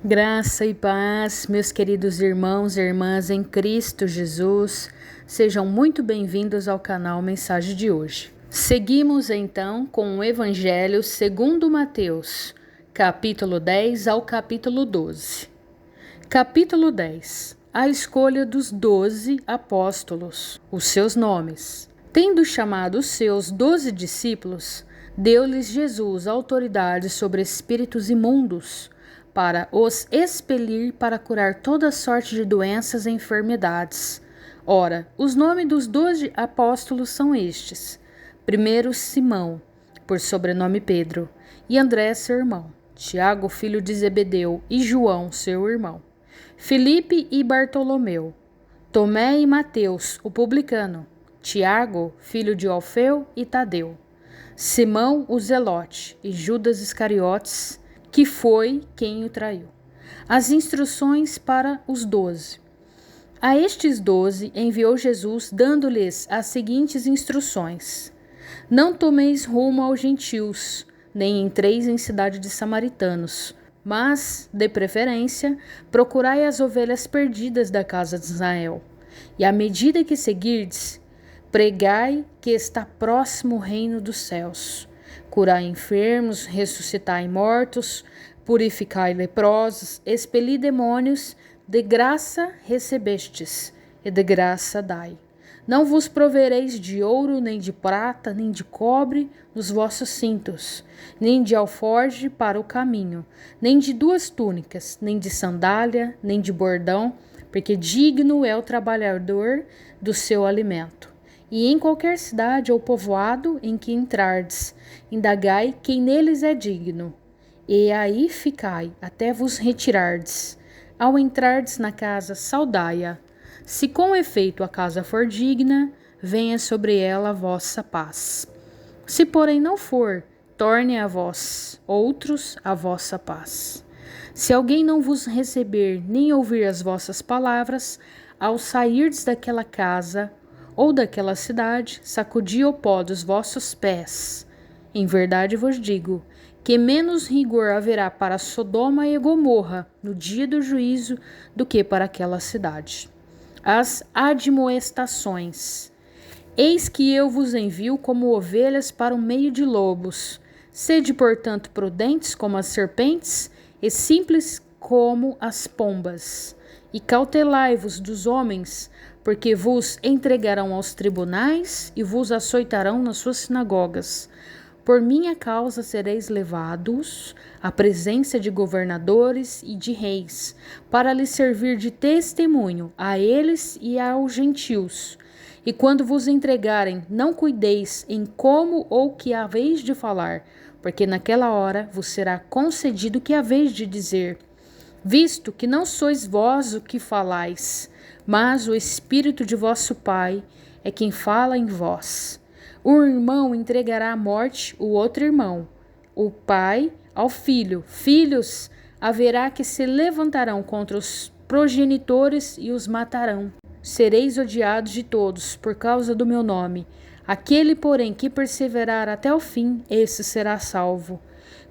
Graça e paz, meus queridos irmãos e irmãs em Cristo Jesus, sejam muito bem-vindos ao canal Mensagem de hoje. Seguimos então com o Evangelho segundo Mateus, capítulo 10 ao capítulo 12. Capítulo 10. A escolha dos 12 apóstolos, os seus nomes. Tendo chamado os seus 12 discípulos, deu-lhes Jesus autoridade sobre espíritos imundos, para os expelir para curar toda sorte de doenças e enfermidades. Ora, os nomes dos 12 apóstolos são estes: primeiro Simão, por sobrenome Pedro, e André seu irmão, Tiago filho de Zebedeu e João seu irmão, Filipe e Bartolomeu, Tomé e Mateus o publicano, Tiago filho de Alfeu e Tadeu, Simão o Zelote e Judas Iscariotes, que foi quem o traiu. As instruções para os 12. A estes 12 enviou Jesus, dando-lhes as seguintes instruções: não tomeis rumo aos gentios, nem entreis em cidade de samaritanos, mas, de preferência, procurai as ovelhas perdidas da casa de Israel. E à medida que seguirdes, pregai que está próximo o reino dos céus. Curai enfermos, ressuscitai mortos, purificai leprosos, expeli demônios, de graça recebestes, e de graça dai. Não vos provereis de ouro, nem de prata, nem de cobre nos vossos cintos, nem de alforje para o caminho, nem de 2 túnicas, nem de sandália, nem de bordão, porque digno é o trabalhador do seu alimento. E em qualquer cidade ou povoado em que entrardes, indagai quem neles é digno, e aí ficai, até vos retirardes. Ao entrardes na casa, saudai-a. Se com efeito a casa for digna, venha sobre ela a vossa paz. Se porém não for, torne a vós, outros, a vossa paz. Se alguém não vos receber, nem ouvir as vossas palavras, ao sairdes daquela casa, ou daquela cidade, sacudi o pó dos vossos pés. Em verdade vos digo, que menos rigor haverá para Sodoma e Gomorra no dia do juízo do que para aquela cidade. As admoestações. Eis que eu vos envio como ovelhas para o meio de lobos. Sede, portanto, prudentes como as serpentes e simples como as pombas. E cautelai-vos dos homens, porque vos entregarão aos tribunais e vos açoitarão nas suas sinagogas. Por minha causa sereis levados à presença de governadores e de reis, para lhes servir de testemunho a eles e aos gentios. E quando vos entregarem, não cuideis em como ou que haveis de falar, porque naquela hora vos será concedido o que haveis de dizer, visto que não sois vós o que falais, mas o Espírito de vosso Pai é quem fala em vós. O irmão entregará à morte o outro irmão, o pai ao filho. Filhos haverá que se levantarão contra os progenitores e os matarão. Sereis odiados de todos por causa do meu nome. Aquele, porém, que perseverar até o fim, esse será salvo.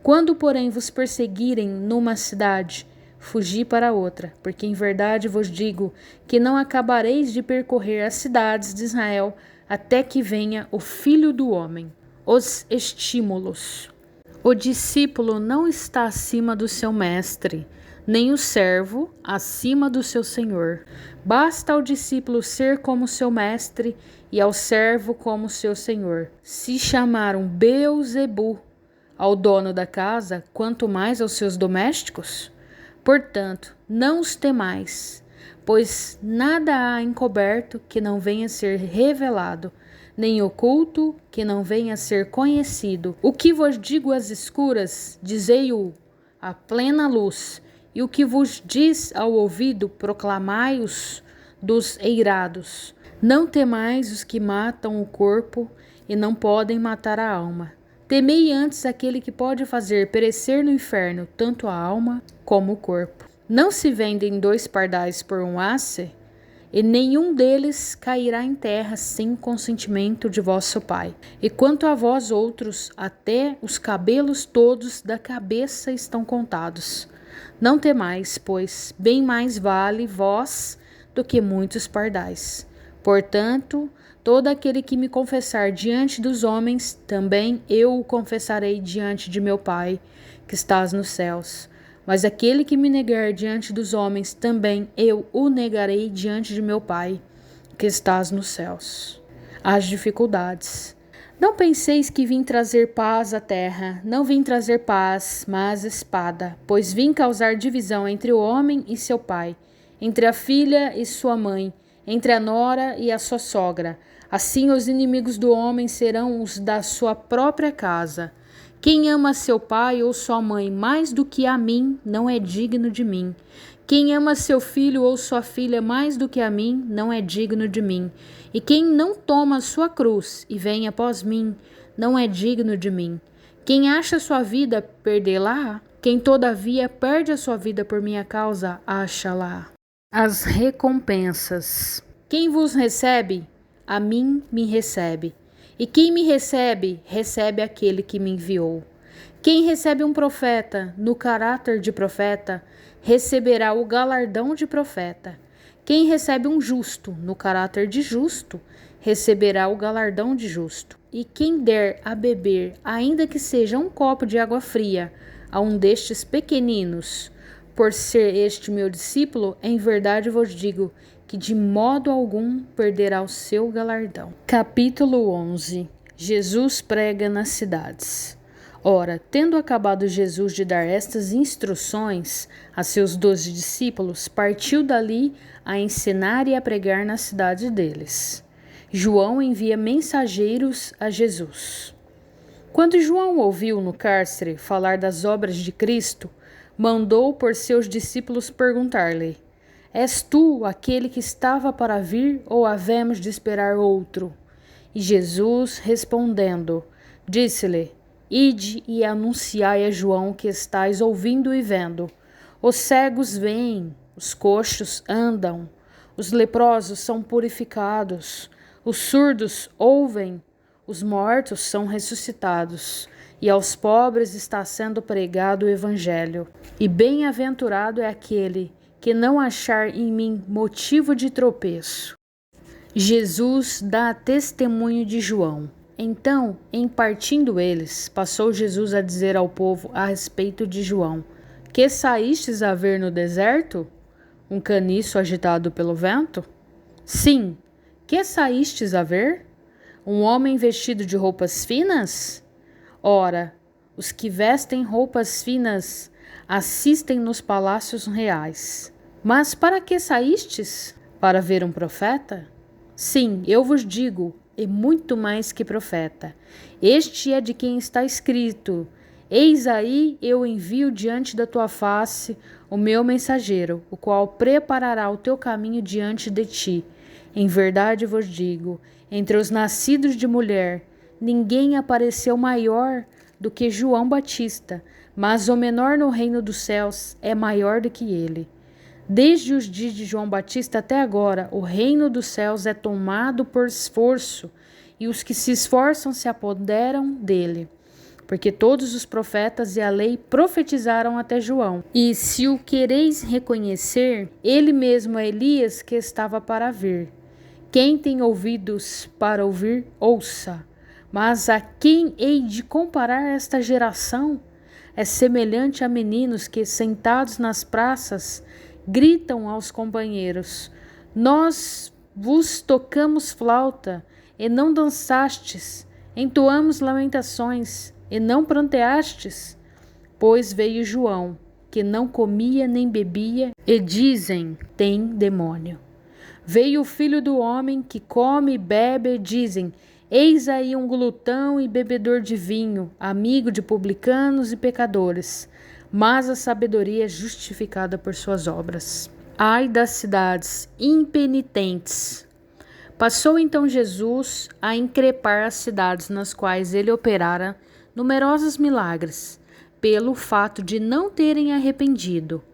Quando, porém, vos perseguirem numa cidade, fugi para outra, porque em verdade vos digo que não acabareis de percorrer as cidades de Israel até que venha o Filho do Homem. Os estímulos. O discípulo não está acima do seu mestre, nem o servo acima do seu senhor. Basta ao discípulo ser como seu mestre e ao servo como seu senhor. Se chamaram Beelzebu ao dono da casa, quanto mais aos seus domésticos? Portanto, não os temais, pois nada há encoberto que não venha a ser revelado, nem oculto que não venha a ser conhecido. O que vos digo às escuras, dizei-o à plena luz, e o que vos diz ao ouvido, proclamai-os dos eirados. Não temais os que matam o corpo e não podem matar a alma. Temei antes aquele que pode fazer perecer no inferno tanto a alma como o corpo. Não se vendem 2 pardais por um asse, e nenhum deles cairá em terra sem consentimento de vosso Pai. E quanto a vós outros, até os cabelos todos da cabeça estão contados. Não temais, pois bem mais vale vós do que muitos pardais. Portanto, todo aquele que me confessar diante dos homens, também eu o confessarei diante de meu Pai, que estás nos céus. Mas aquele que me negar diante dos homens, também eu o negarei diante de meu Pai, que estás nos céus. As dificuldades. Não penseis que vim trazer paz à terra. Não vim trazer paz, mas espada, pois vim causar divisão entre o homem e seu pai, entre a filha e sua mãe, entre a nora e a sua sogra. Assim os inimigos do homem serão os da sua própria casa. Quem ama seu pai ou sua mãe mais do que a mim, não é digno de mim. Quem ama seu filho ou sua filha mais do que a mim, não é digno de mim. E quem não toma sua cruz e vem após mim, não é digno de mim. Quem acha sua vida, perdê-la. Quem todavia perde a sua vida por minha causa, acha-la. As recompensas. Quem vos recebe, a mim me recebe. E quem me recebe, recebe aquele que me enviou. Quem recebe um profeta no caráter de profeta, receberá o galardão de profeta. Quem recebe um justo no caráter de justo, receberá o galardão de justo. E quem der a beber, ainda que seja um copo de água fria, a um destes pequeninos, por ser este meu discípulo, em verdade vos digo que de modo algum perderá o seu galardão. Capítulo 11. Jesus prega nas cidades. Ora, tendo acabado Jesus de dar estas instruções a seus 12 discípulos, partiu dali a ensinar e a pregar na cidade deles. João envia mensageiros a Jesus. Quando João ouviu no cárcere falar das obras de Cristo, mandou por seus discípulos perguntar-lhe: És tu aquele que estava para vir, ou havemos de esperar outro? E Jesus, respondendo, disse-lhe: Ide e anunciai a João que estais ouvindo e vendo. Os cegos veem, os coxos andam, os leprosos são purificados, os surdos ouvem, os mortos são ressuscitados, e aos pobres está sendo pregado o evangelho. E bem-aventurado é aquele que não achar em mim motivo de tropeço. Jesus dá testemunho de João. Então, em partindo eles, passou Jesus a dizer ao povo a respeito de João: Que saístes a ver no deserto? Um caniço agitado pelo vento? Sim, que saístes a ver? Um homem vestido de roupas finas? Ora, os que vestem roupas finas assistem nos palácios reais. Mas para que saístes? Para ver um profeta? Sim, eu vos digo, e muito mais que profeta. Este é de quem está escrito: Eis aí eu envio diante da tua face o meu mensageiro, o qual preparará o teu caminho diante de ti. Em verdade vos digo, entre os nascidos de mulher, ninguém apareceu maior do que João Batista, mas o menor no reino dos céus é maior do que ele. Desde os dias de João Batista até agora, o reino dos céus é tomado por esforço, e os que se esforçam se apoderam dele. Porque todos os profetas e a lei profetizaram até João. E se o quereis reconhecer, ele mesmo é Elias que estava para vir. Quem tem ouvidos para ouvir, ouça. Mas a quem hei de comparar esta geração? É semelhante a meninos que, sentados nas praças, gritam aos companheiros: Nós vos tocamos flauta, e não dançastes, entoamos lamentações, e não pranteastes? Pois veio João, que não comia nem bebia, e dizem: tem demônio. Veio o Filho do Homem, que come e bebe, e dizem: eis aí um glutão e bebedor de vinho, amigo de publicanos e pecadores. Mas a sabedoria é justificada por suas obras. Ai das cidades impenitentes! Passou então Jesus a increpar as cidades nas quais ele operara numerosos milagres, pelo fato de não terem arrependido.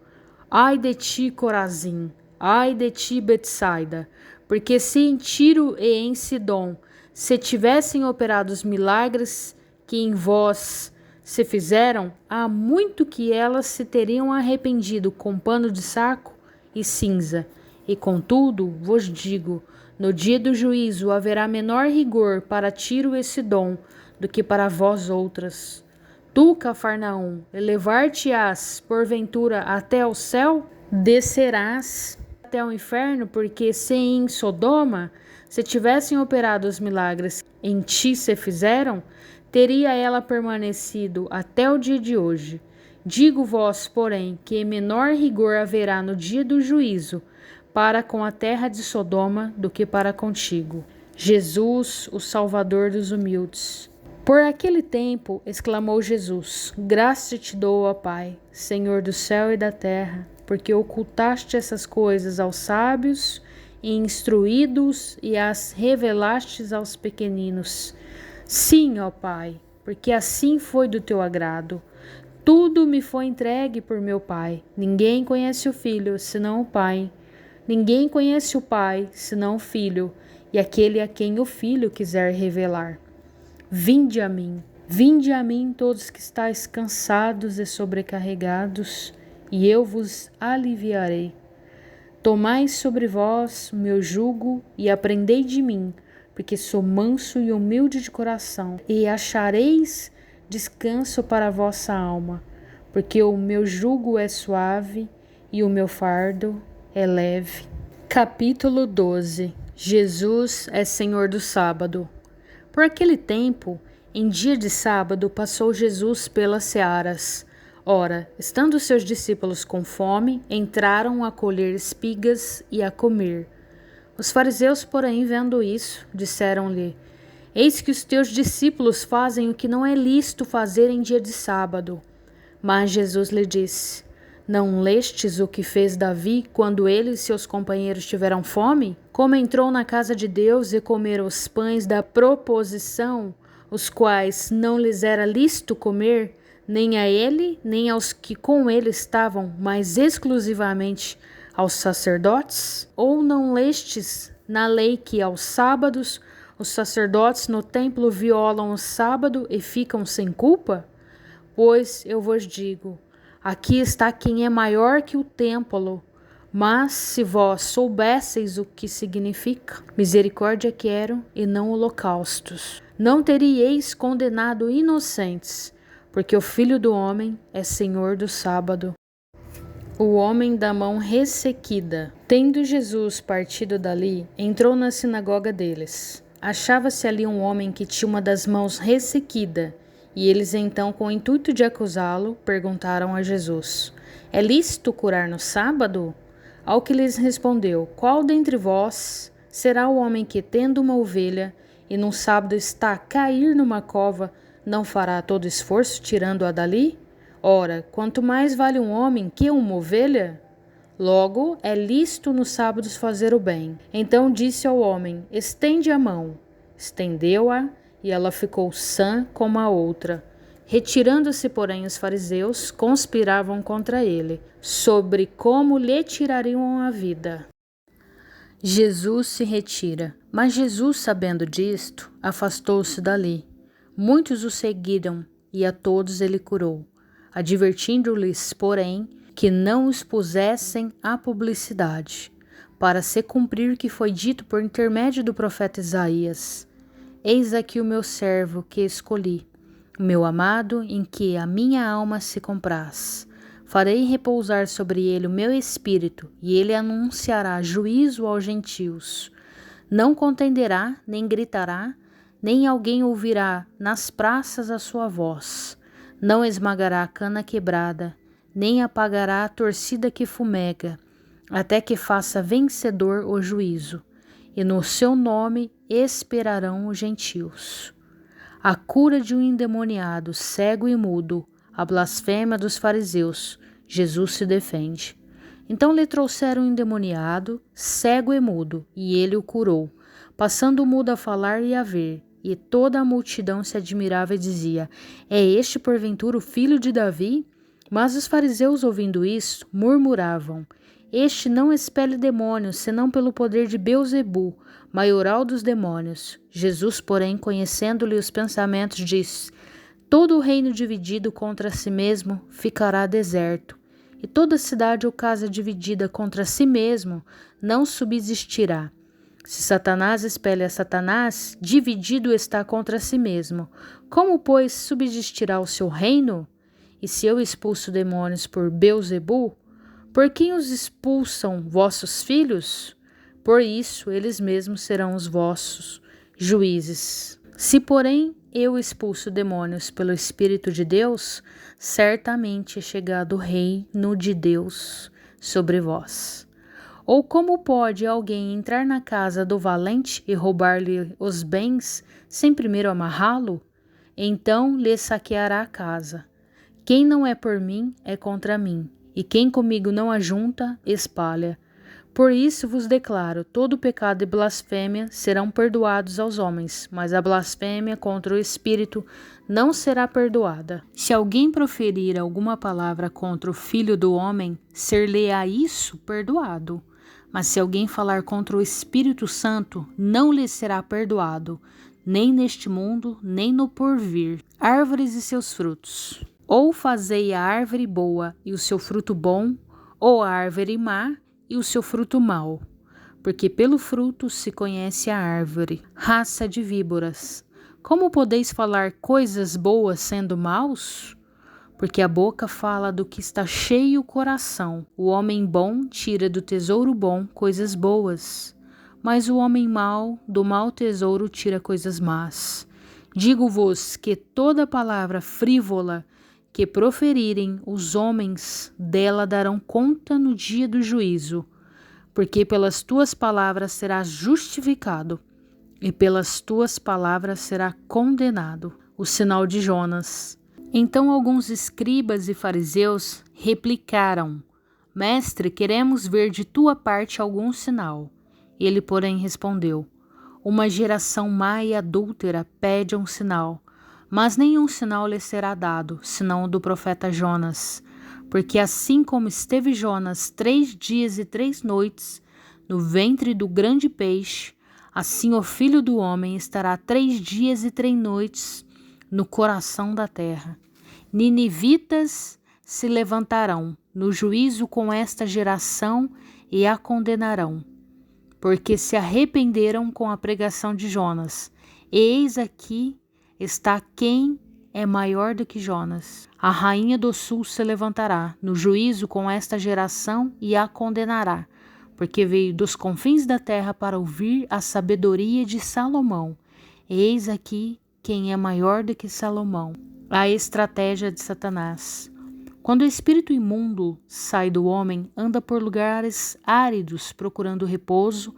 Ai de ti, Corazim! Ai de ti, Betsaida! Porque se em Tiro e em Sidom se tivessem operado os milagres que em vós se fizeram, há muito que elas se teriam arrependido com pano de saco e cinza. E contudo, vos digo, no dia do juízo haverá menor rigor para Tiro e Sidom do que para vós outras. Tu, Cafarnaum, elevar-te-ás, porventura, até o céu? Descerás até o inferno, porque se em Sodoma se tivessem operado os milagres em ti se fizeram, teria ela permanecido até o dia de hoje. Digo-vos, porém, que menor rigor haverá no dia do juízo para com a terra de Sodoma do que para contigo. Jesus, o Salvador dos humildes. Por aquele tempo, exclamou Jesus, graça te dou, ó Pai, Senhor do céu e da terra, porque ocultaste essas coisas aos sábios e instruídos e as revelastes aos pequeninos. Sim, ó Pai, porque assim foi do teu agrado. Tudo me foi entregue por meu Pai. Ninguém conhece o Filho, senão o Pai. Ninguém conhece o Pai, senão o Filho, e aquele a quem o Filho quiser revelar. Vinde a mim todos que estáis cansados e sobrecarregados, e eu vos aliviarei. Tomai sobre vós o meu jugo e aprendei de mim, porque sou manso e humilde de coração, e achareis descanso para a vossa alma, porque o meu jugo é suave e o meu fardo é leve. Capítulo 12. Jesus é Senhor do sábado. Por aquele tempo, em dia de sábado, passou Jesus pelas searas. Ora, estando seus discípulos com fome, entraram a colher espigas e a comer. Os fariseus, porém, vendo isso, disseram-lhe: Eis que os teus discípulos fazem o que não é lícito fazer em dia de sábado. Mas Jesus lhe disse: Não lestes o que fez Davi quando ele e seus companheiros tiveram fome? Como entrou na casa de Deus e comeram os pães da proposição, os quais não lhes era lícito comer, nem a ele, nem aos que com ele estavam, mas exclusivamente aos sacerdotes? Ou não lestes na lei que aos sábados os sacerdotes no templo violam o sábado e ficam sem culpa? Pois eu vos digo, aqui está quem é maior que o templo. Mas se vós soubesseis o que significa, misericórdia quero e não holocaustos, não teríeis condenado inocentes, porque o Filho do Homem é Senhor do sábado. O homem da mão ressequida. Tendo Jesus partido dali, entrou na sinagoga deles. Achava-se ali um homem que tinha uma das mãos ressequida, e eles então, com o intuito de acusá-lo, perguntaram a Jesus: É lícito curar no sábado? Ao que lhes respondeu: Qual dentre vós será o homem que, tendo uma ovelha, e num sábado está a cair numa cova, não fará todo esforço tirando-a dali? Ora, quanto mais vale um homem que uma ovelha? Logo, é lícito nos sábados fazer o bem. Então disse ao homem: Estende a mão. Estendeu-a, e ela ficou sã como a outra. Retirando-se, porém, os fariseus, conspiravam contra ele, sobre como lhe tirariam a vida. Jesus se retira. Mas Jesus, sabendo disto, afastou-se dali. Muitos o seguiram, e a todos ele curou, advertindo-lhes, porém, que não os pusessem à publicidade, para se cumprir o que foi dito por intermédio do profeta Isaías: Eis aqui o meu servo que escolhi, o meu amado, em que a minha alma se compraz. Farei repousar sobre ele o meu espírito, e ele anunciará juízo aos gentios. Não contenderá, nem gritará, nem alguém ouvirá nas praças a sua voz. Não esmagará a cana quebrada, nem apagará a torcida que fumega, até que faça vencedor o juízo, e no seu nome esperarão os gentios. A cura de um endemoniado, cego e mudo, a blasfêmia dos fariseus, Jesus se defende. Então lhe trouxeram um endemoniado, cego e mudo, e ele o curou, passando o mudo a falar e a ver. E toda a multidão se admirava e dizia: É este porventura o filho de Davi? Mas os fariseus, ouvindo isso, murmuravam: Este não expele demônios, senão pelo poder de Beelzebu, maioral dos demônios. Jesus, porém, conhecendo-lhe os pensamentos, disse: Todo o reino dividido contra si mesmo ficará deserto, e toda cidade ou casa dividida contra si mesmo não subsistirá. Se Satanás espelha Satanás, dividido está contra si mesmo. Como, pois, subsistirá o seu reino? E se eu expulso demônios por Beelzebu, por quem os expulsam vossos filhos? Por isso eles mesmos serão os vossos juízes. Se, porém, eu expulso demônios pelo Espírito de Deus, certamente é chegado o reino de Deus sobre vós. Ou como pode alguém entrar na casa do valente e roubar-lhe os bens, sem primeiro amarrá-lo? Então lhe saqueará a casa. Quem não é por mim, é contra mim, e quem comigo não ajunta, espalha. Por isso vos declaro, todo pecado e blasfêmia serão perdoados aos homens, mas a blasfêmia contra o Espírito não será perdoada. Se alguém proferir alguma palavra contra o Filho do Homem, ser-lhe-á isso perdoado. Mas se alguém falar contra o Espírito Santo, não lhe será perdoado, nem neste mundo, nem no porvir. Árvores e seus frutos. Ou fazei a árvore boa e o seu fruto bom, ou a árvore má e o seu fruto mau, porque pelo fruto se conhece a árvore. Raça de víboras, como podeis falar coisas boas sendo maus? Porque a boca fala do que está cheio o coração. O homem bom tira do tesouro bom coisas boas, mas o homem mau do mau tesouro tira coisas más. Digo-vos que toda palavra frívola que proferirem os homens dela darão conta no dia do juízo, porque pelas tuas palavras serás justificado, e pelas tuas palavras será condenado. O sinal de Jonas. Então alguns escribas e fariseus replicaram: Mestre, queremos ver de tua parte algum sinal. Ele, porém, respondeu: Uma geração má e adúltera pede um sinal. Mas nenhum sinal lhe será dado, senão o do profeta Jonas. Porque assim como esteve Jonas 3 dias e 3 noites no ventre do grande peixe, assim o Filho do Homem estará 3 dias e 3 noites no coração da terra. Ninivitas se levantarão no juízo com esta geração e a condenarão, porque se arrependeram com a pregação de Jonas. Eis aqui está quem é maior do que Jonas. A rainha do sul se levantará no juízo com esta geração e a condenará, porque veio dos confins da terra para ouvir a sabedoria de Salomão. Eis aqui quem é maior do que Salomão. A estratégia de Satanás. Quando o espírito imundo sai do homem, anda por lugares áridos procurando repouso,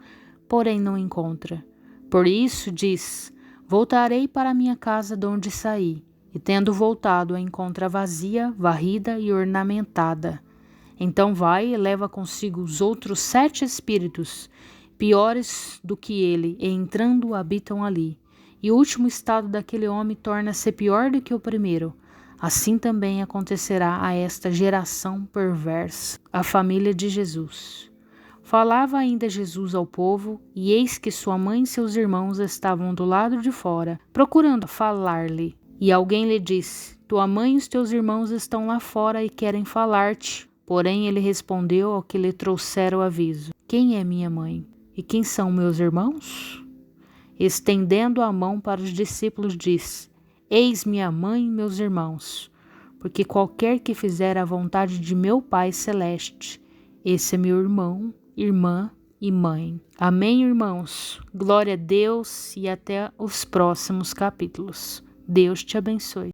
porém não encontra. Por isso diz: Voltarei para a minha casa de onde saí, e tendo voltado a encontra vazia, varrida e ornamentada. Então vai e leva consigo os outros 7 espíritos, piores do que ele, e entrando habitam ali. E o último estado daquele homem torna-se pior do que o primeiro. Assim também acontecerá a esta geração perversa, a família de Jesus. Falava ainda Jesus ao povo, e eis que sua mãe e seus irmãos estavam do lado de fora, procurando falar-lhe. E alguém lhe disse: Tua mãe e os teus irmãos estão lá fora e querem falar-te. Porém ele respondeu ao que lhe trouxera o aviso: Quem é minha mãe? E quem são meus irmãos? Estendendo a mão para os discípulos, disse: Eis minha mãe e meus irmãos, porque qualquer que fizer a vontade de meu Pai Celeste, esse é meu irmão, irmã e mãe. Amém, irmãos? Glória a Deus e até os próximos capítulos. Deus te abençoe.